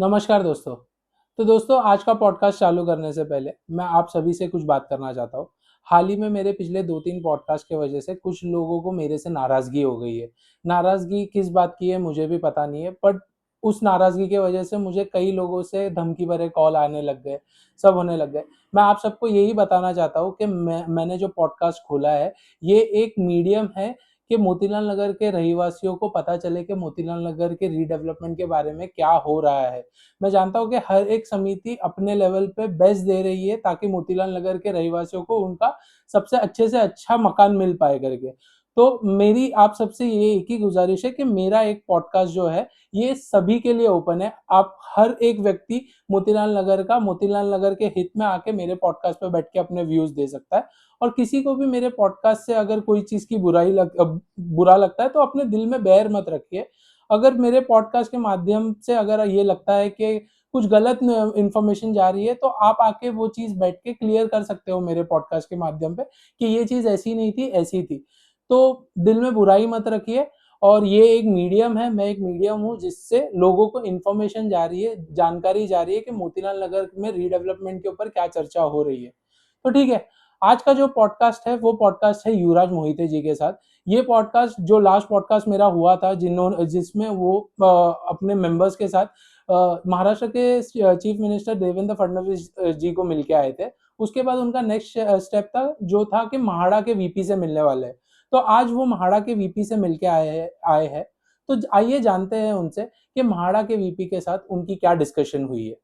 नमस्कार दोस्तों। तो दोस्तों, आज का पॉडकास्ट चालू करने से पहले मैं आप सभी से कुछ बात करना चाहता हूँ। हाल ही में मेरे पिछले 2-3 पॉडकास्ट की वजह से कुछ लोगों को मेरे से नाराज़गी हो गई है। नाराज़गी किस बात की है मुझे भी पता नहीं है, बट उस नाराज़गी की वजह से मुझे कई लोगों से धमकी भरे कॉल आने लग गए, सब होने लग गए। मैं आप सबको यही बताना चाहता हूँ कि मैंने जो पॉडकास्ट खोला है, ये एक मीडियम है कि मोतीलाल नगर के रहीवासियों को पता चले कि मोतीलाल नगर के रीडेवलपमेंट के बारे में क्या हो रहा है। मैं जानता हूँ कि हर एक समिति अपने लेवल पे बेस्ट दे रही है ताकि मोतीलाल नगर के रहवासियों को उनका सबसे अच्छे से अच्छा मकान मिल पाए करके। तो मेरी आप सबसे ये एक ही गुजारिश है कि मेरा एक पॉडकास्ट जो है ये सभी के लिए ओपन है। आप हर एक व्यक्ति मोतीलाल नगर के हित में आके मेरे पॉडकास्ट पे बैठ के अपने व्यूज दे सकता है। और किसी को भी मेरे पॉडकास्ट से अगर कोई चीज की बुरा लगता है तो अपने दिल में बैर मत रखिए। अगर मेरे पॉडकास्ट के माध्यम से अगर ये लगता है कि कुछ गलत इंफॉर्मेशन जा रही है तो आप आके वो चीज बैठ के क्लियर कर सकते हो मेरे पॉडकास्ट के माध्यम पे कि ये चीज ऐसी नहीं थी, ऐसी थी। तो दिल में बुराई मत रखिए। और ये एक मीडियम है, मैं एक मीडियम हूँ जिससे लोगों को इन्फॉर्मेशन जा रही है, जानकारी जा रही है कि मोतीलाल नगर में रीडेवलपमेंट के ऊपर क्या चर्चा हो रही है। तो ठीक है, आज का जो पॉडकास्ट है वो पॉडकास्ट है युवराज मोहिते जी के साथ। ये पॉडकास्ट जो लास्ट पॉडकास्ट मेरा हुआ था जिसमें वो अपने मेंबर्स के साथ महाराष्ट्र के चीफ मिनिस्टर देवेंद्र फडणवीस जी को मिलके आए थे। उसके बाद उनका नेक्स्ट स्टेप था जो था कि महाड़ा के वीपी से मिलने वाले हैं। तो आज वो महाड़ा के वीपी से मिलके आए हैं। तो आइए जानते हैं उनसे कि महाड़ा के वीपी के साथ उनकी क्या डिस्कशन हुई है।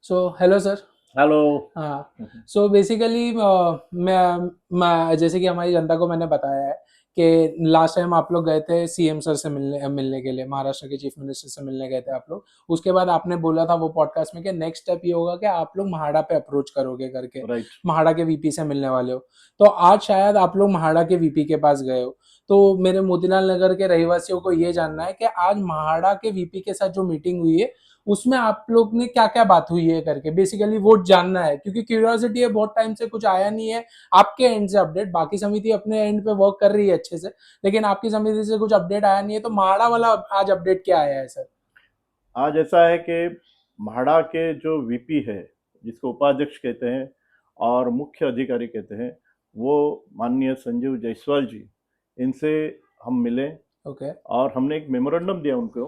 So hello sir. हेलो। हाँ। सो बेसिकली मैं जैसे कि हमारी जनता को मैंने बताया है कि लास्ट टाइम आप लोग गए थे सीएम सर से मिलने मिलने के लिए, महाराष्ट्र के चीफ मिनिस्टर से मिलने गए थे आप लोग। उसके बाद आपने बोला था वो पॉडकास्ट में कि नेक्स्ट स्टेप ये होगा कि आप लोग महाड़ा पे अप्रोच करोगे करके, राइट। महाड़ा के वीपी से मिलने वाले हो। तो आज शायद आप लोग महाड़ा के वीपी के पास गए हो। तो मेरे मोतीलाल नगर के रहवासियों को ये जानना है कि आज महाड़ा के वीपी के साथ जो मीटिंग हुई है उसमें आप लोग ने क्या क्या बात हुई है करके बेसिकली वो जानना है, क्योंकि क्यूरियोसिटी है, बहुत टाइम से कुछ आया नहीं है आपके एंड से अपडेट। बाकी समिति अपने एंड पे वर्क कर रही है अच्छे से, लेकिन आपकी समिति से कुछ अपडेट आया नहीं है। तो माड़ा वाला आज अपडेट क्या आया है सर? आज ऐसा है कि म्हाडा के जो वीपी है, जिसको उपाध्यक्ष कहते हैं और मुख्य अधिकारी कहते हैं, वो माननीय संजीव जायसवाल जी, इनसे हम मिले ओके। और हमने एक मेमोरेंडम दिया उनको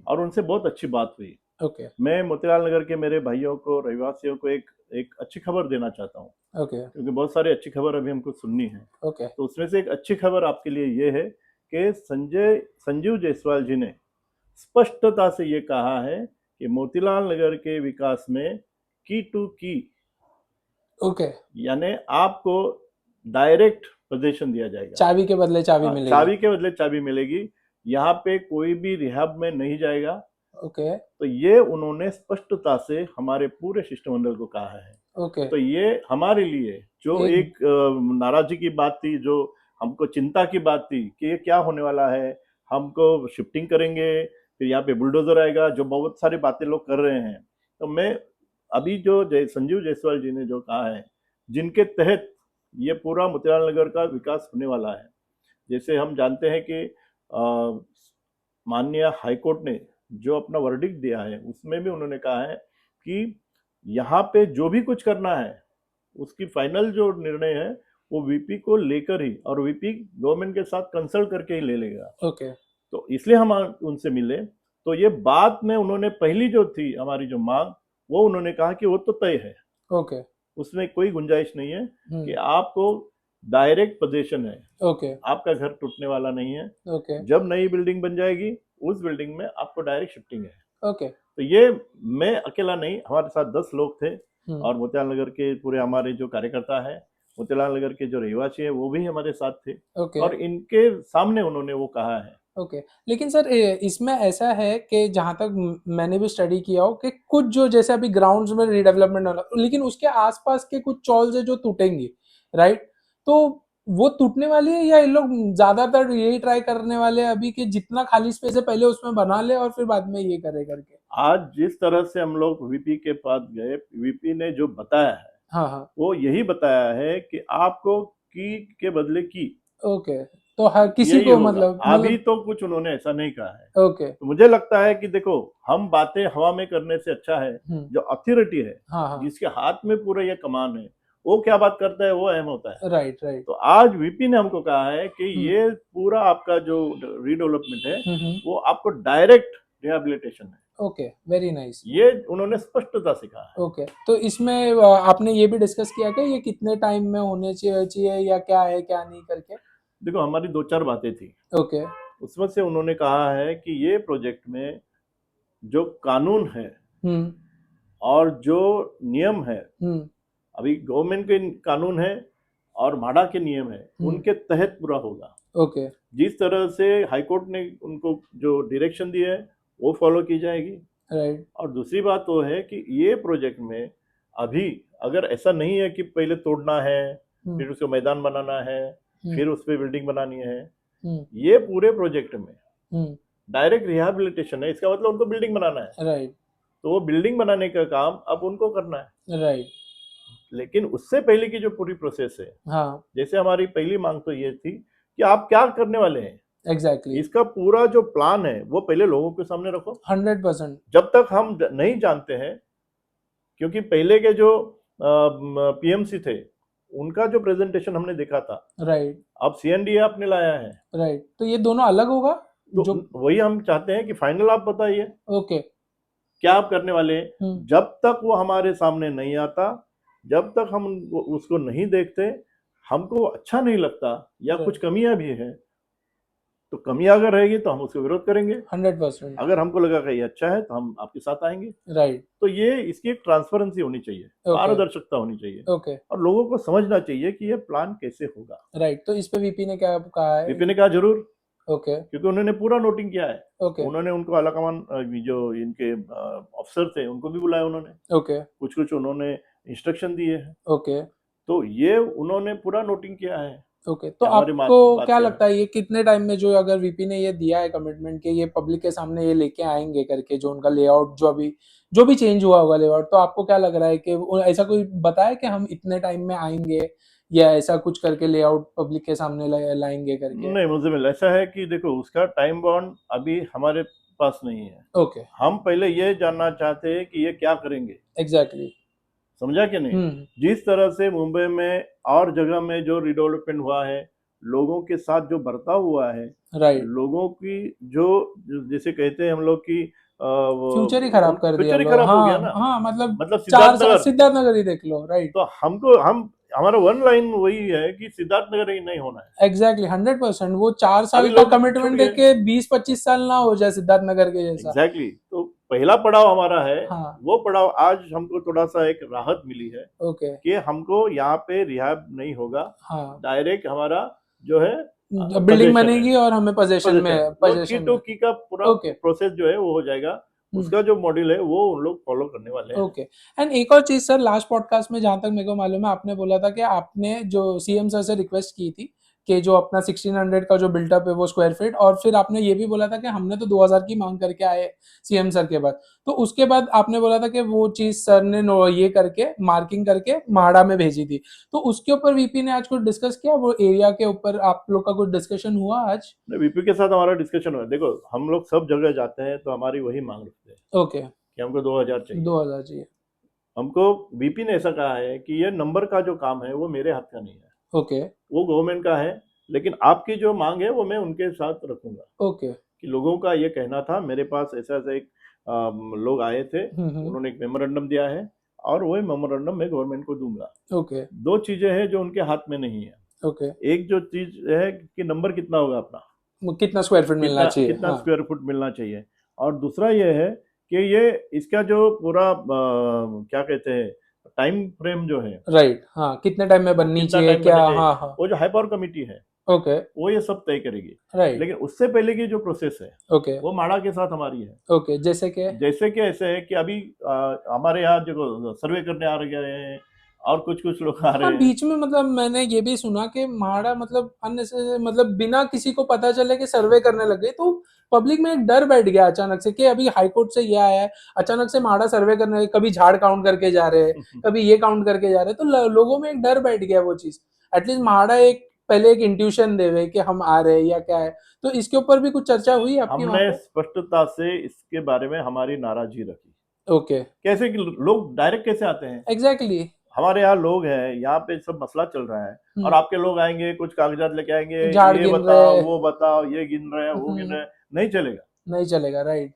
और उनसे बहुत अच्छी बात हुई। ओके। मैं मोतीलाल नगर के मेरे भाइयों को, रहवासियों को एक एक अच्छी खबर देना चाहता हूँ, ओके। क्योंकि बहुत सारी अच्छी खबर अभी हमको सुननी है। ओके। तो उसमें से एक अच्छी खबर आपके लिए ये है कि संजीव जायसवाल जी ने स्पष्टता से ये कहा है कि मोतीलाल नगर के विकास में की टू की, ओके। यानी आपको डायरेक्ट पोजीशन दिया जाएगा। चाबी के बदले चाबी हाँ, मिलेगी। चाबी के बदले चाबी मिलेगी। यहाँ पे कोई भी रिहाब में नहीं जाएगा। ओके। तो ये उन्होंने स्पष्टता से हमारे पूरे शिष्टमंडल को कहा है। ओके। तो ये हमारे लिए जो एक। एक नाराजगी की बात थी, जो हमको चिंता की बात थी कि ये क्या होने वाला है, हमको शिफ्टिंग करेंगे, फिर यहाँ पे बुलडोजर आएगा, जो बहुत सारी बातें लोग कर रहे हैं। तो मैं अभी जो संजीव जायसवाल जी ने जो कहा है, जिनके तहत ये पूरा मोतीलाल नगर का विकास होने वाला है। जैसे हम जानते हैं कि माननीय हाईकोर्ट ने जो अपना वर्डिक्ट दिया है, उसमें भी उन्होंने कहा है कि यहाँ पे जो भी कुछ करना है, उसकी फाइनल जो निर्णय है वो वीपी को लेकर ही, और वीपी गवर्नमेंट के साथ कंसल्ट करके ही ले लेगा। ओके। तो इसलिए हम उनसे मिले। तो ये बात में उन्होंने पहली जो थी हमारी जो मांग, वो उन्होंने कहा कि वो तो तय है, ओके। उसमें कोई गुंजाइश नहीं है कि हम्म। आपको डायरेक्ट पोजीशन है, ओके। आपका घर टूटने वाला नहीं है। ओके। जब नई बिल्डिंग बन जाएगी, उस बिल्डिंग में आपको डायरेक्ट शिफ्टिंग है। ओके। तो ये मैं अकेला नहीं, हमारे साथ 10 लोग थे हम्म। और मोतीलाल नगर के पूरे हमारे जो कार्यकर्ता है, मोतीलाल नगर के जो रहवासी है, वो भी हमारे साथ थे ओके। और इनके सामने उन्होंने वो कहा है। ओके। लेकिन सर इसमें ऐसा है कि जहां तक मैंने भी स्टडी किया हो कि कुछ जो जैसे अभी ग्राउंड्स में रीडेवलपमेंट हो रहा है, लेकिन उसके आसपास के कुछ चॉल्स है जो टूटेंगी, राइट? तो वो टूटने वाली है या ये लोग ज्यादातर यही ट्राई करने वाले हैं अभी कि जितना खाली स्पेस है पहले उसमें बना ले और फिर बाद में ये करे करके? आज जिस तरह से हम लोग वीपी के पास गए, वीपी ने जो बताया है, हाँ हाँ। वो यही बताया है कि आपको की के बदले की। ओके। तो हर किसी यही को होगा। मतलब अभी तो कुछ उन्होंने ऐसा नहीं कहा है। ओके। तो मुझे लगता है कि देखो, हम बातें हवा में करने से अच्छा है जो अथॉरिटी है, हाँ हाँ, जिसके हाथ में पूरा ये कमान है, वो क्या बात करता है वो अहम होता है। Right right. तो आज वीपी ने हमको कहा है कि ये पूरा आपका जो रीडेवलपमेंट है वो आपको डायरेक्ट रिहेबिलिटेशन है। Okay, very nice. ये उन्होंने स्पष्टता से कहा है। ओके, तो इसमें आपने ये भी डिस्कस किया कि ये कितने टाइम में होने चाहिए या क्या है क्या नहीं करके? देखो, हमारी 2-4 बातें थी। ओके। उसमें से उन्होंने कहा है कि ये प्रोजेक्ट में जो कानून है हम्म और जो नियम है, हम्म अभी गवर्नमेंट के कानून है और माडा के नियम है, उनके तहत पूरा होगा। ओके। जिस तरह से हाईकोर्ट ने उनको जो डायरेक्शन दी है वो फॉलो की जाएगी। राइट। और दूसरी बात तो है कि ये प्रोजेक्ट में अभी अगर ऐसा नहीं है कि पहले तोड़ना है, फिर उसको मैदान बनाना है, फिर उस पर बिल्डिंग बनानी है, ये पूरे प्रोजेक्ट में डायरेक्ट रिहेबिलिटेशन है। इसका मतलब उनको बिल्डिंग बनाना है, राइट तो वो बिल्डिंग बनाने का काम अब उनको करना है। राइट। लेकिन उससे पहले की जो पूरी प्रोसेस है, हाँ, जैसे हमारी पहली मांग तो ये थी कि आप क्या करने वाले हैं, एग्जैक्टली। इसका पूरा जो प्लान है वो पहले लोगों के सामने रखो। 100%। जब तक हम नहीं जानते हैं, क्योंकि पहले के जो पीएमसी थे उनका जो प्रेजेंटेशन हमने देखा था, राइट अब सीएनडीए आपने लाया है, राइट। तो ये दोनों अलग होगा तो जो? वही हम चाहते हैं कि फाइनल आप बताइए ओके। क्या आप करने वाले हैं। जब तक वो हमारे सामने नहीं आता, जब तक हम उसको नहीं देखते, हमको अच्छा नहीं लगता या कुछ कमियां भी है, तो कमियां अगर रहेगी तो हम उसका विरोध करेंगे। 100%। अगर हमको लगा कि ये अच्छा है तो हम आपके साथ आएंगे। राइट। तो ये इसकी एक ट्रांसपेरेंसी होनी चाहिए, ओके पारदर्शिता होनी चाहिए, ओके। और लोगों को समझना चाहिए कि ये प्लान कैसे होगा। राइट, तो इस पे वीपी ने क्या कहा है? वीपी ने कहा जरूर, ओके क्योंकि उन्होंने पूरा नोटिंग किया है। ओके उन्होंने उनको आला कमान जो इनके अफसर थे उनको भी बुलाया उन्होंने, ओके कुछ कुछ उन्होंने इंस्ट्रक्शन दिए हैं। ओके तो ये उन्होंने पूरा नोटिंग किया है ओके। तो कि हमारी आपको बात क्या क्या है। लगता है ये कितने टाइम में, जो अगर वीपी ने ये दिया है कमिटमेंट कि ये पब्लिक के सामने ये लेके आएंगे करके, जो उनका लेआउट जो भी चेंज हुआ होगा लेआउट, तो आपको क्या लग रहा है कि ऐसा कोई बताया कि हम इतने टाइम में आएंगे या ऐसा कुछ करके लेआउट पब्लिक के सामने लाएंगे करके? नहीं, मुझे मिला ऐसा है कि देखो, उसका टाइम बाउंड अभी हमारे पास नहीं है। ओके, हम पहले ये जानना चाहते हैं कि ये क्या करेंगे। एग्जैक्टली। समझा कि नहीं। जिस तरह से मुंबई में और जगह में जो रिडेवलपमेंट हुआ है, लोगों के साथ जो बर्ताव हुआ है, राइट। लोगों की जो जैसे कहते हैं हम लोग की फ्यूचर ही खराब कर दिया फ्यूचर ही लोग। खराब हो गया हाँ ना। हाँ, मतलब मतलब 4 साल सिद्धार्थनगर, सिद्धार्थ नगर ही देख लो। राइट। तो हमको हमारा वन लाइन वही है कि सिद्धार्थनगर ही नहीं होना है। एग्जैक्टली 100%। वो 4 साल अभी का लोग छूट कमिटमेंट गए। देके 20-25 साल ना हो जाए सिद्धार्थ नगर के जैसा। एग्जैक्टली तो पहला पड़ाव हमारा है। हाँ। वो पड़ाव आज हमको थोड़ा सा एक राहत मिली है ओके। कि हमको यहाँ पे रिहाब नहीं होगा, हाँ, डायरेक्ट हमारा जो है बिल्डिंग बनेगी और हमें पोजेशन पोजीशन, में, वो की पोजेशन टू में। की का पूरा ओके। प्रोसेस जो है वो हो जाएगा। उसका जो मॉड्यूल है वो उन लोग फॉलो करने वाले हैं। ओके। एंड एक और चीज सर, लास्ट पॉडकास्ट में जहां तक मेरे को मालूम है आपने बोला था कि आपने जो सीएम सर से रिक्वेस्ट की थी कि जो अपना 1600 का जो बिल्टअप है वो स्क्वायर फीट, और फिर आपने ये भी बोला था कि हमने तो 2000 की मांग करके आए सीएम सर के बाद, तो उसके बाद आपने बोला था कि वो चीज सर ने ये करके मार्किंग करके माड़ा में भेजी थी। तो उसके ऊपर वीपी ने आज कुछ डिस्कस किया, वो एरिया के ऊपर आप लोग का कुछ डिस्कशन हुआ आज? वीपी के साथ हमारा डिस्कशन हुआ। देखो, हम लोग सब जगह जाते हैं तो हमारी वही मांग रखते हैं ओके। कि हमको 2000 चाहिए। 2000 चाहिए। हमको वीपी ने ऐसा कहा है कि ये नंबर का जो काम है वो मेरे हाथ का नहीं है, ओके वो गवर्नमेंट का है। लेकिन आपकी जो मांग है वो मैं उनके साथ रखूंगा। ओके। कि लोगों का ये कहना था, मेरे पास ऐसा ऐसा एक लोग आए थे, उन्होंने एक मेमोरेंडम दिया है और वही मेमोरेंडम मैं गवर्नमेंट को दूंगा। ओके दो चीजें हैं जो उनके हाथ में नहीं है। ओके। एक जो चीज है कि नंबर कितना होगा अपना, कितना स्क्वायर फीट मिलना कितना चाहिए? कितना हाँ। स्क्वायर फुट मिलना चाहिए। और दूसरा ये है कि ये इसका जो पूरा क्या कहते हैं टाइम फ्रेम जो है, राइट। हाँ, कितने टाइम में वो बननी कितना चाहिए टाइम क्या? बनना चाहिए, हाँ हाँ। वो जो हाई पावर कमेटी है ओके। वो ये सब तय करेगी। राइट। लेकिन उससे पहले की जो प्रोसेस है ओके वो माड़ा के साथ हमारी है। ओके। जैसे कि जैसे कि ऐसे है कि अभी हमारे यहाँ जो सर्वे करने आ रहे हैं और कुछ कुछ लोग आ रहे हाँ, हैं। बीच में मतलब मैंने ये भी सुना कि म्हाड़ा मतलब अननेसेसरी, मतलब बिना किसी को पता चले कि सर्वे करने लग गए, तो पब्लिक में एक डर बैठ गया अचानक से कि अभी हाईकोर्ट से ये आया है, अचानक से म्हाड़ा सर्वे करने, कभी झाड़ काउंट करके जा रहे हैं, कभी ये काउंट करके जा रहे हैं, तो लोगों में एक डर बैठ गया वो चीज। एटलीस्ट म्हाड़ा एक पहले एक इंट्यूशन देवे कि हम आ रहे हैं या क्या है, तो इसके ऊपर भी कुछ चर्चा हुई आपकी वहां हमने पे? स्पष्टता से इसके बारे में हमारी नाराजगी रखी। ओके, कैसे कि लोग डायरेक्ट कैसे आते हैं? एग्जैक्टली। हमारे यहाँ लोग हैं, यहाँ पे सब मसला चल रहा है और आपके लोग आएंगे, कुछ कागजात लेके आएंगे, झाड़ ये गिन बताओ, रहे। वो बताओ, ये गिन रहे हैं, वो गिन रहे हैं, नहीं चलेगा। नहीं चलेगा, राइट।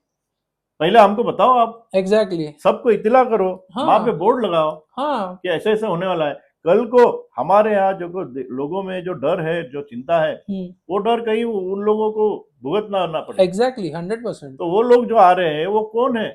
पहले हमको बताओ, आप एग्जैक्टली। सबको इत्तला करो, वहां पे हाँ। बोर्ड लगाओ हाँ। कि ऐसे ऐसे होने वाला है। कल को हमारे यहाँ जो लोगों में जो डर है, जो चिंता है, वो डर कहीं उन लोगों को भुगतना ना पड़े। एग्जैक्टली, 100%। तो वो लोग जो आ रहे हैं वो कौन है,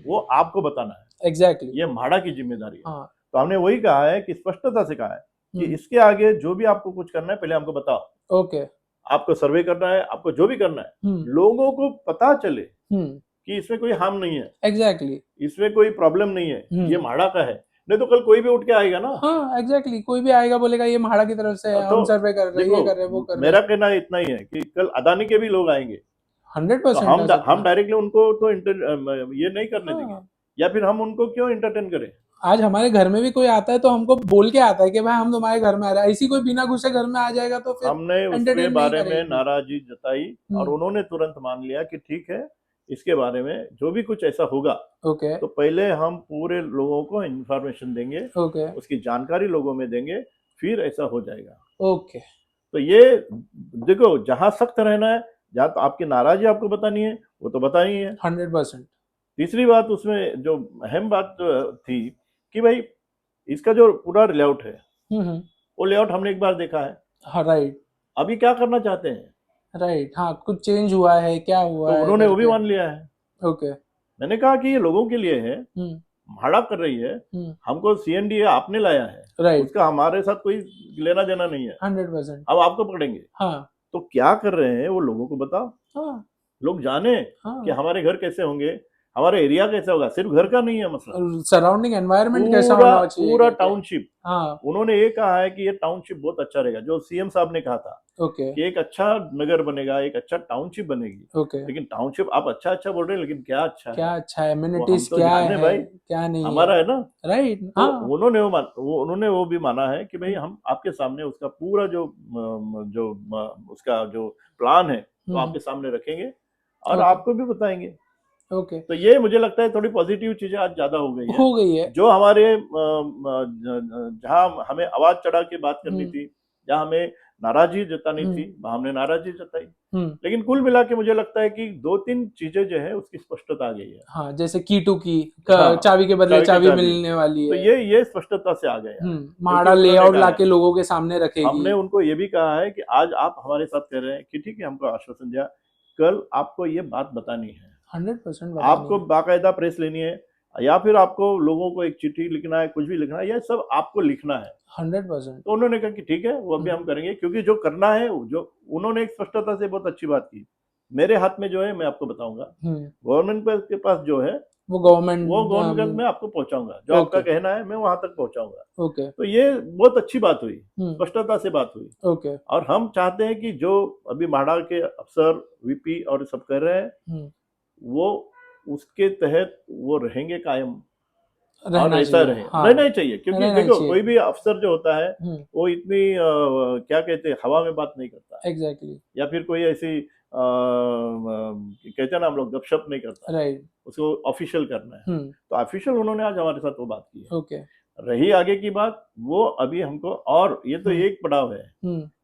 वो आपको बताना है। एग्जैक्टली। ये म्हाडा की जिम्मेदारी है। हाँ। तो हमने वही कहा है कि स्पष्टता से कहा है कि इसके आगे जो भी आपको कुछ करना है पहले हमको बताओ। ओके। आपको सर्वे करना है, आपको जो भी करना है, लोगों को पता चले कि इसमें कोई हार्म नहीं है, एग्जैक्टली। इसमें कोई प्रॉब्लम नहीं है, ये म्हाडा का है। नहीं तो कल कोई भी उठ के आएगा ना। हाँ, एग्जैक्टली, कोई भी आएगा बोलेगा ये म्हाडा की तरफ से है, तो हम सर्वे कर रहे हैं, ये कर रहे हैं, वो देखो, कर रहे मेरा हैं। कहना इतना ही है कि कल अदानी के भी लोग आएंगे, तो 100% आ सकता हम है। डायरेक्टली उनको तो ये नहीं करने देंगे, हाँ। या फिर हम उनको क्यों एंटरटेन करें। आज हमारे घर में भी कोई आता है तो हमको बोल के आता है कि भाई हम तुम्हारे घर में आ रहे हैं, ऐसी कोई बिना घुसे घर में आ जाएगा तो फिर हमने उसके एंटरटेन नहीं बारे में करेगी। नाराजगी जताई और उन्होंने तुरंत मान लिया कि ठीक है, इसके बारे में जो भी कुछ ऐसा होगा ओके। तो पहले हम पूरे लोगों को इंफॉर्मेशन देंगे, ओके। उसकी जानकारी लोगों में देंगे, फिर ऐसा हो जाएगा। ओके। तो ये देखो, जहां सख्त रहना है, जहां तो आपकी नाराजगी आपको बतानी है, वो तो बतानी है। 100%। तीसरी बात उसमें जो अहम बात थी कि भाई इसका जो पूरा लेआउट है, वो लेआउट हमने एक बार देखा है, हाँ, राइट। अभी क्या करना चाहते हैं, राइट, हाँ, कुछ चेंज हुआ है, क्या हुआ तो है उन्होंने वो भी करके। मान लिया है। ओके। मैंने कहा कि ये लोगों के लिए है, भाड़ा कर रही है, हमको सीएनडीए आपने लाया है, राइट। उसका हमारे साथ कोई लेना देना नहीं है, 100%। अब आपको पकड़ेंगे। हाँ। तो क्या कर रहे हैं वो लोगों को बताओ, हाँ। लोग जाने कि हाँ। हमारे घर कैसे होंगे, हमारा एरिया कैसा होगा। सिर्फ घर का नहीं है मसला, सराउंडिंग एनवायरनमेंट कैसा पूरा होना चाहिए पूरा करके। टाउनशिप। हाँ। उन्होंने ये कहा है कि ये टाउनशिप बहुत अच्छा रहेगा, जो सीएम साहब ने कहा था ओके। कि एक अच्छा नगर बनेगा, एक अच्छा टाउनशिप बनेगी। ओके। लेकिन टाउनशिप आप अच्छा अच्छा बोल रहे हैं, लेकिन क्या अच्छा है, क्या अच्छा है, वो हम एमिनिटीज तो क्या जाने है, भाई, क्या नहीं है। हमारा है ना। राइट। तो हाँ। उन्होंने वो भी माना है कि भाई हम आपके सामने उसका पूरा उसका जो प्लान है तो आपके सामने रखेंगे और ओके। आपको भी बताएंगे। ओके। तो ये मुझे लगता है थोड़ी पॉजिटिव चीजें आज ज्यादा हो गई है। हो गई है। जो हमारे जहां हमें आवाज चढ़ा के बात करनी थी, जहां हमें नाराजगी जतानी थी, वहां हमने नाराजगी जताई। लेकिन कुल मिला के मुझे लगता है कि दो तीन चीजें जो है उसकी स्पष्टता आ गई है। हाँ, जैसे कीटू की हाँ, चाबी के बदले चाबी की चाबी चाबी, मिलने वाली तो है। ये स्पष्टता से आ गया है, क्योंकि म्हाडा उन्होंने लेआउट कहा लाके है, लोगों के सामने रखेगी। हमने उनको ये भी कहा है कि आज आप हमारे साथ कह रहे हैं कि ठीक है, हमको आश्वासन दिया, कल आपको ये बात बतानी है, 100% आपको बाकायदा प्रेस लेनी है, या फिर आपको लोगों को एक चिट्ठी लिखना है, कुछ भी लिखना है, ये सब आपको लिखना है। 100%। तो उन्होंने कहा कि ठीक है, वो अभी हम करेंगे, क्योंकि जो करना है, जो उन्होंने एक स्पष्टता से बहुत अच्छी बात की। मेरे हाथ में जो है मैं आपको बताऊंगा, गवर्नमेंट के पास जो है वो वो गवर्नमेंट। गवर्नमेंट में आपको पहुंचाऊंगा, जो आपका ओके। कहना है मैं वहां तक पहुंचाऊंगा। ओके। तो ये बहुत अच्छी बात हुई, स्पष्टता से बात हुई। ओके। और हम चाहते हैं कि जो अभी म्हाडा के अफसर, वीपी और सब कर रहे हैं, वो उसके तहत वो रहेंगे कायम, और रहना ऐसा चाहिए। रहे, हाँ, रहना ही चाहिए। क्योंकि रहना देखो, चाहिए। कोई भी अफसर जो होता है वो इतनी क्या कहते हैं, हवा में बात नहीं करता, एग्जैक्टली। या फिर कोई ऐसी कहते हैं ना हम लोग, गपशप नहीं करता, राइट। उसको ऑफिशियल करना है। तो ऑफिशियल उन्होंने आज हमारे साथ वो बात की है। ओके। रही आगे की बात, वो अभी हमको, और ये तो एक पड़ाव है,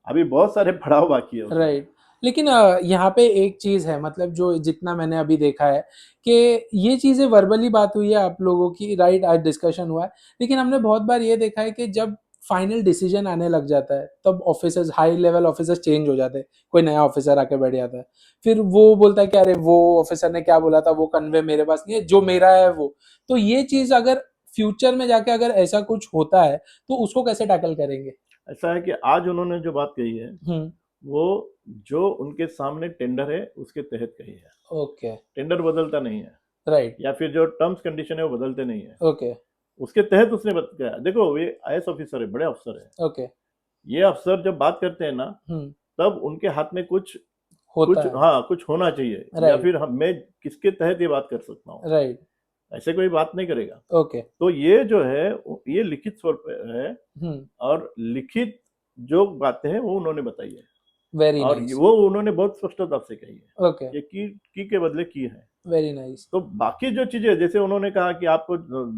अभी बहुत सारे पड़ाव बाकी है उसमें। राइट। लेकिन यहाँ पे एक चीज है, मतलब जो जितना मैंने अभी देखा है कि ये चीजें वर्बली बात हुई है आप लोगों की, राइट, आज डिस्कशन हुआ है, लेकिन हमने बहुत बार ये देखा है कि जब फाइनल डिसीजन आने लग जाता है तब officers, high level officers change हो जाते हैं, कोई नया ऑफिसर आके बैठ जाता है, फिर वो बोलता है कि अरे वो ऑफिसर ने क्या बोला था वो कन्वे मेरे पास नहीं है, जो मेरा है वो। तो ये चीज अगर फ्यूचर में जाके अगर ऐसा कुछ होता है तो उसको कैसे टैकल करेंगे? ऐसा है कि आज उन्होंने जो बात कही है, वो जो उनके सामने टेंडर है उसके तहत कही है। ओके। टेंडर बदलता नहीं है, राइट। या फिर जो टर्म्स कंडीशन है वो बदलते नहीं है, ओके। उसके तहत उसने बताया। देखो, ये आईएएस ऑफिसर है, बड़े अफसर है, ओके। ये अफसर जब बात करते हैं ना, तब उनके हाथ में कुछ होता है। हाँ, कुछ होना चाहिए, या फिर मैं किसके तहत ये बात कर सकता हूँ, राइट। ऐसे कोई बात नहीं करेगा। ओके। तो ये जो है, ये लिखित स्वर पे है, और लिखित जो बातें हैं वो उन्होंने बताई है वेरी और नाइस। वो उन्होंने बहुत स्पष्टता से कही है ओके, ये की के बदले की है। Very nice. तो बाकी जो चीजें जैसे उन्होंने कहा कि आपको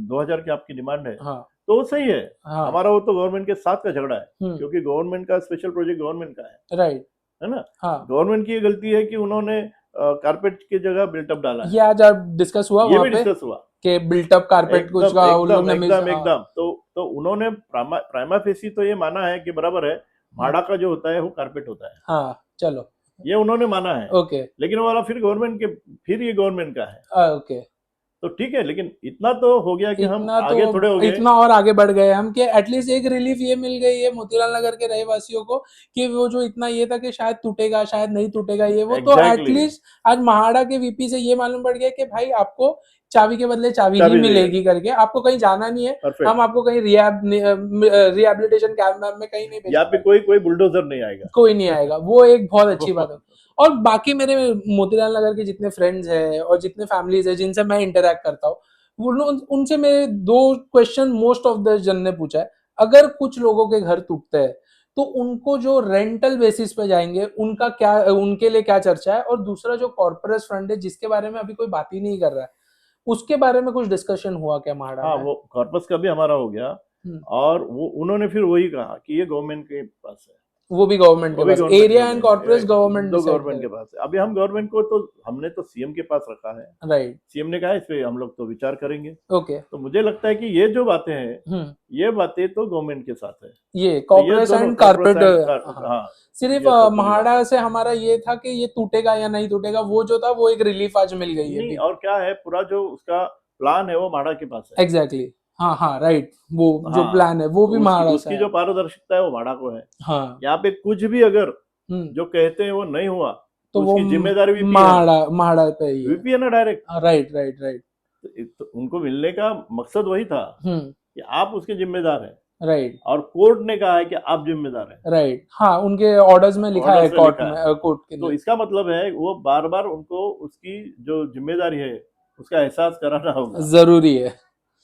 2000 की आपकी डिमांड है हाँ, तो वो सही है। हाँ। हमारा वो तो गवर्नमेंट के साथ का झगड़ा है हुँ, क्योंकि गवर्नमेंट का स्पेशल प्रोजेक्ट गवर्नमेंट का राइट, है ना। हाँ। गवर्नमेंट की ये गलती है कि उन्होंने कारपेट की जगह बिल्टअप डाला ये है। आज आप डिस्कस हुआ ये वहाँ भी पे डिस्कस हुआ कि बिल्ट अप कारपेट कुछ एकदम का उन लोग एकदम ने मिस एकदम हाँ, एकदम। तो उन्होंने प्राइमा फेसी तो ये माना है कि बराबर है हुँ, भाड़ा का जो होता है वो कारपेट होता है, हाँ, चलो, ये उन्होंने माना है। ओके, लेकिन वो वाला फिर गवर्नमेंट के फिर ये गवर्नमेंट का है ओके। तो ठीक है। लेकिन इतना तो हो गया कि हम इतना तो आगे थोड़े हो गए। इतना और आगे बढ़ गए हम कि एटलीस्ट एक रिलीफ ये मिल गई है मोतीलाल नगर के रहवासियों को कि वो जो इतना ये था कि शायद टूटेगा शायद नहीं टूटेगा ये वो तो एग्जैक्टली एटलीस्ट आज महाड़ा के वीपी से ये मालूम पड़ गया कि भाई आपको चाबी के बदले चाबी ही चाबी चाहिए मिलेगी करके आपको कहीं जाना नहीं है। हम परफेक्ट। आपको कहीं रिहेबिलिटेशन कैंप में कहीं नहीं यहाँ पे भेजेंगे, कोई कोई बुलडोजर नहीं आएगा कोई नहीं आएगा, वो एक बहुत अच्छी बात है। वो- और बाकी मेरे मोतीलाल नगर के जितने फ्रेंड्स हैं और जितने फैमिलीज हैं जिनसे मैं इंटरेक्ट करता हूँ उनसे मेरे दो क्वेश्चन मोस्ट ऑफ द जन ने पूछा है। अगर कुछ लोगों के घर टूटते हैं तो उनको जो रेंटल बेसिस पे जाएंगे उनका क्या उनके लिए क्या चर्चा है, और दूसरा जो कॉर्पोरेट फंड है जिसके बारे में अभी कोई बात ही नहीं कर रहा है उसके बारे में कुछ डिस्कशन हुआ क्या महाड़ा हाँ में? वो कॉर्पस का भी हमारा हो गया हम्म, और वो उन्होंने फिर वही कहा कि ये गवर्नमेंट के पास है। वो भी गवर्नमेंट वो के भी पास, गवर्नमेंट एरिया में एंड है कॉर्पोरेट गवर्नमेंट दो डिसाइड गवर्नमेंट के करे। पास है। अभी हम गवर्नमेंट को तो हमने तो सीएम के पास रखा है। राइट, सीएम ने कहा इस पे हम लोग तो विचार करेंगे। ओके। तो मुझे लगता है कि ये जो बातें हैं हम्म, ये बातें तो गवर्नमेंट के साथ है। ये तो ये कॉर्पोरेट दोनों एंड कॉर्पोरेट कारपेट। एंड हाँ, हाँ सिर्फ ये सब पूरी बात म्हाडा है। से हमारा ये था कि ये टूटेगा या नहीं टूटेगा, वो जो था वो एक रिलीफ आज मिल गई है नहीं बिग। और क्या है पूरा जो उसका प्लान है वो माड़ा के पास है। एग्जैक्टली, हाँ हाँ राइट, वो जो हाँ प्लान है वो तो भी उसकी म्हाडा से उसकी है। जो पारदर्शिता है वो माड़ा को है। हाँ, यहाँ पे कुछ भी अगर हम्म, जो कहते हैं वो नहीं हुआ तो तो वो उसकी जिम्मेदारी वीपी है। म्हाडा म्हाडा पे ही है। वीपी है ना डायरेक्ट। Right right right. तो उनको मिलने का मकसद वही था हम्म, कि आप उसके जिम्मेदार हैं राइट और कोर्ट ने कहा है कि आप जिम्मेदार हैं। राइट, हाँ उनके ऑर्डर्स में लिखा है ऑर्डर से कोर्ट लिखा में, है। कोर्ट के तो ने। इसका मतलब है वो बार बार उनको उसकी जो जिम्मेदारी है उसका एहसास कराना होगा, जरूरी है।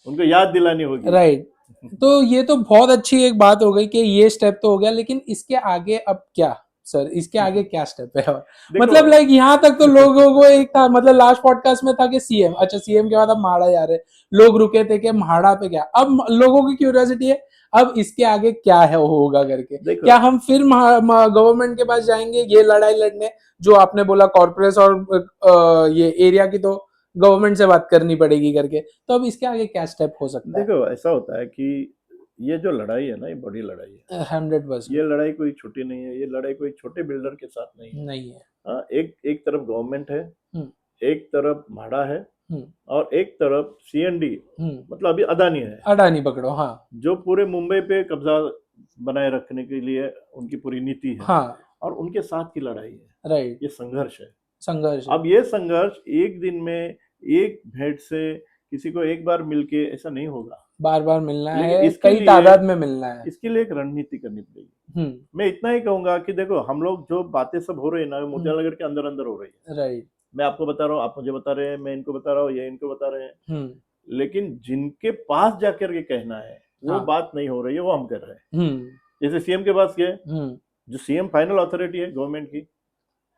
उनको याद दिलानी होगी। राइट, तो ये तो बहुत अच्छी एक बात हो गई कि ये स्टेप तो हो गया, लेकिन इसके आगे अब क्या सर, इसके आगे क्या स्टेप है? और देखो मतलब लाइक यहाँ तक तो लोगों को एक था, मतलब लास्ट पॉडकास्ट में था कि सीएम, अच्छा सीएम के बाद अब म्हाडा जा रहे, लोग रुके थे कि म्हाडा पे क्या, अब लोगों की क्यूरियोसिटी है अब इसके आगे क्या है होगा करके। देखो क्या हम फिर गवर्नमेंट के पास जाएंगे ये लड़ाई लड़ने, जो आपने बोला कॉर्पोरेट और ये एरिया की तो गवर्नमेंट से बात करनी पड़ेगी करके, तो अब इसके आगे क्या स्टेप हो सकता है? देखो ऐसा होता है कि ये जो लड़ाई है ना ये बड़ी लड़ाई है। 100% ये लड़ाई कोई छोटी नहीं है, ये लड़ाई कोई छोटे बिल्डर के साथ नहीं है। नहीं है। हाँ, एक एक तरफ गवर्नमेंट है, हम्म, एक तरफ म्हाडा है हम्म, और एक तरफ सीएनडी हम्म, मतलब अभी अदानी है अडानी पकड़ो, हाँ जो पूरे मुंबई पे कब्जा बनाए रखने के लिए उनकी पूरी नीति है हाँ और उनके साथ की लड़ाई है। राइट, ये संघर्ष है। संघर्ष है। अब ये संघर्ष एक दिन में एक भेंट से किसी को एक बार मिलके ऐसा नहीं होगा। बार बार मिलना लेकिन है, इसके कई लिए तादाद में मिलना है। इसके लिए एक रणनीति करनी पड़ेगी। मैं इतना ही कहूंगा कि देखो हम लोग जो बातें सब हो रही है ना मोतियाल नगर के अंदर अंदर हो रही है। राइट, मैं आपको बता रहा हूँ, आप मुझे बता रहे हैं, मैं इनको बता रहा हूँ, ये इनको बता रहे हैं। लेकिन जिनके पास जाकर के कहना है वो हाँ, बात नहीं हो रही है, वो हम कर रहे हैं। हम्म, जैसे सीएम के पास गए, जो सीएम फाइनल अथॉरिटी है गवर्नमेंट की,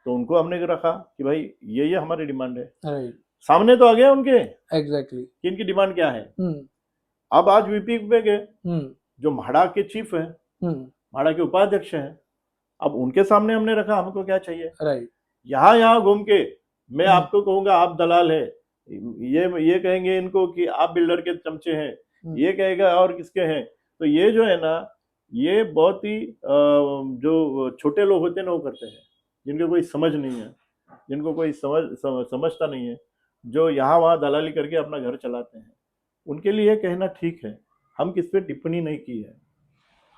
तो उनको हमने रखा कि भाई ये हमारी डिमांड है। राइट, सामने तो आ गया उनके एग्जैक्टली, कि इनकी डिमांड क्या है। अब आज वीपी पे गए, जो म्हाडा के चीफ है, म्हाडा के उपाध्यक्ष हैं, अब उनके सामने हमने रखा हमको क्या चाहिए। राइट, यहाँ यहाँ घूम के मैं आपको कहूंगा आप दलाल है, ये कहेंगे इनको कि आप बिल्डर के चमचे हैं, ये कहेगा और किसके हैं। तो ये जो है ना ये बहुत ही जो छोटे लोग होते हैं ना वो करते हैं, जिनको कोई समझ नहीं है, जिनको कोई समझता नहीं है, जो यहाँ वहाँ दलाली करके अपना घर चलाते हैं, उनके लिए कहना ठीक है। हम किस पे टिप्पणी नहीं की है,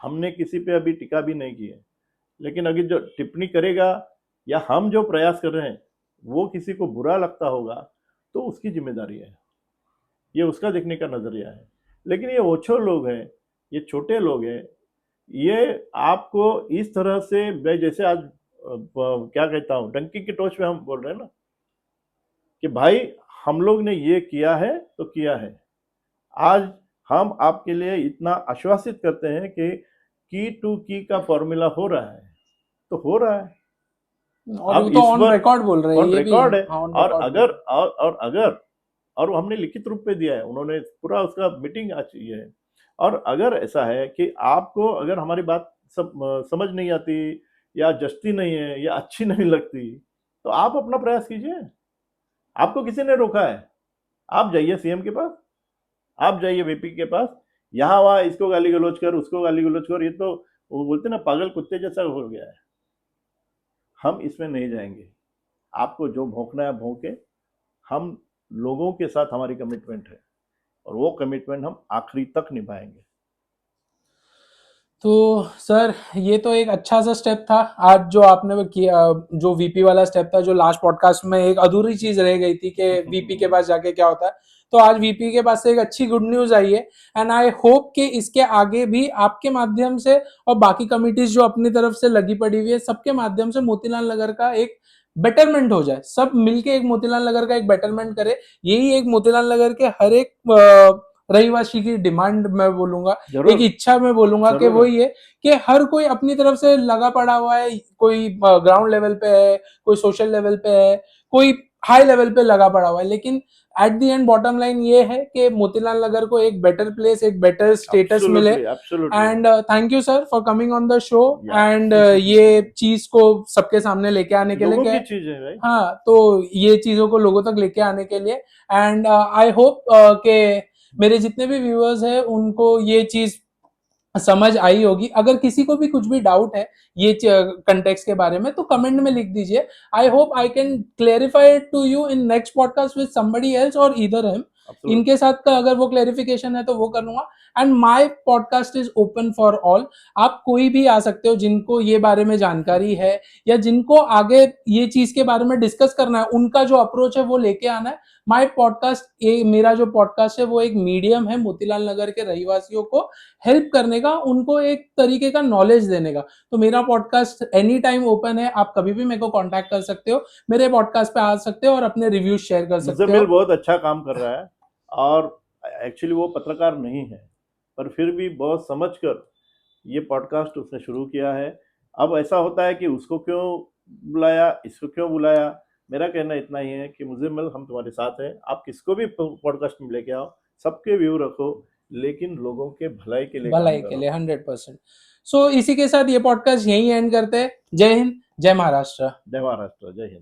हमने किसी पे अभी टीका भी नहीं की है, लेकिन अगर जो टिप्पणी करेगा या हम जो प्रयास कर रहे हैं वो किसी को बुरा लगता होगा तो उसकी जिम्मेदारी है, ये उसका देखने का नजरिया है। लेकिन ये ओछो लोग हैं, ये छोटे लोग हैं, ये आपको इस तरह से मैं जैसे आज क्या कहता हूँ डंकी की टोच पे हम बोल रहे हैं ना कि भाई हम लोग ने ये किया है तो किया है। आज हम आपके लिए इतना आश्वासित करते हैं की टू की का फॉर्मूला हो रहा है तो हो रहा है। और अब वो तो इस ऑन पर रिकॉर्ड बोल रहे हैं, ऑन ये भी रिकॉर्ड है। हाँ ऑन और रिकॉर्ड बोल अगर रहे हैं। और अगर और वो हमने लिखित रूप में दिया है, उन्होंने पूरा उसका मीटिंग आज ये है। और अगर ऐसा है कि आपको अगर हमारी बात समझ नहीं आती या जचती नहीं है या अच्छी नहीं लगती, तो आप अपना प्रयास कीजिए। आपको किसी ने रोका है? आप जाइए सीएम के पास, आप जाइए वीपी के पास, यहाँ वहाँ इसको गाली गलौज कर, उसको गाली गलौज कर, ये तो वो बोलते ना पागल कुत्ते जैसा हो गया है। हम इसमें नहीं जाएंगे। आपको जो भौंकना है भौंके। हम लोगों के साथ हमारी कमिटमेंट है और वो कमिटमेंट हम आखिरी तक निभाएंगे। तो सर ये तो एक अच्छा सा स्टेप था आज जो आपने वो किया, जो वीपी वाला स्टेप था, जो लास्ट पॉडकास्ट में एक अधूरी चीज रह गई थी कि वीपी के पास जाके क्या होता है। तो आज वीपी के पास से एक अच्छी गुड न्यूज आई है। एंड आई होप कि इसके आगे भी आपके माध्यम से और बाकी कमिटीज जो अपनी तरफ से लगी पड़ी हुई है, सबके माध्यम से मोतीलाल नगर का एक बेटरमेंट हो जाए। सब मिलके एक मोतीलाल नगर का एक बेटरमेंट करे। यही एक मोतीलाल नगर के हर एक रहीवासी की डिमांड मैं बोलूंगा, एक जरूर इच्छा मैं बोलूंगा कि जरूर वो ये कि हर कोई अपनी तरफ से लगा पड़ा हुआ है। कोई ग्राउंड लेवल पे है, कोई सोशल लेवल पे है, कोई हाई लेवल पे लगा पड़ा हुआ है, लेकिन at the end bottom line ये है कि मोतीलाल नगर को एक बेटर प्लेस, एक बेटर स्टेटस मिले। Absolutely absolutely and thank you sir for coming on the show या एंड ये चीज को सबके सामने लेके आने के लिए लोगों क्या की है। चीज है भाई। हाँ, तो ये चीजों को लोगों तक लेके आने के लिए एंड आई होप के मेरे जितने भी व्यूअर्स हैं उनको ये चीज समझ आई होगी। अगर किसी को भी कुछ भी डाउट है ये कंटेक्स्ट के बारे में तो कमेंट में लिख दीजिए। I hope I can clarify it to you in next podcast with somebody else और ईदर हिम। इनके एब्सोल्युटली साथ का अगर वो क्लेरिफिकेशन है तो वो कर लूंगा। And my podcast is open for all. आप कोई भी आ सकते हो जिनको ये बारे में जानकारी है या जिनको आगे ये चीज के बारे में डिस्कस करना है, उनका जो अप्रोच है वो लेके आना है। माय पॉडकास्ट, मेरा जो पॉडकास्ट है वो एक मीडियम है मोतीलाल नगर के रहीवासियों को हेल्प करने का, उनको एक तरीके का नॉलेज देने का। तो मेरा पॉडकास्ट एनी टाइम ओपन है। आप कभी भी मेरे को कांटेक्ट कर सकते हो, मेरे पॉडकास्ट पे आ सकते हो और अपने रिव्यूज शेयर कर सकते मुजम्मिल हो। बहुत अच्छा काम कर रहा है और एक्चुअली वो पत्रकार नहीं है, पर फिर भी बहुत समझकर ये पॉडकास्ट उसने शुरू किया है। अब ऐसा होता है कि उसको क्यों बुलाया, इसको क्यों बुलाया। मेरा कहना इतना ही है कि मुजम्मिल हम तुम्हारे साथ हैं, आप किसको भी पॉडकास्ट में लेके आओ, सबके व्यू रखो, लेकिन लोगों के भलाई के लिए काम भलाई के करो। लिए 100%। सो इसी के साथ ये पॉडकास्ट यहीं एंड करते हैं। जय हिंद, जय महाराष्ट्र। जय महाराष्ट्र, जय हिंद।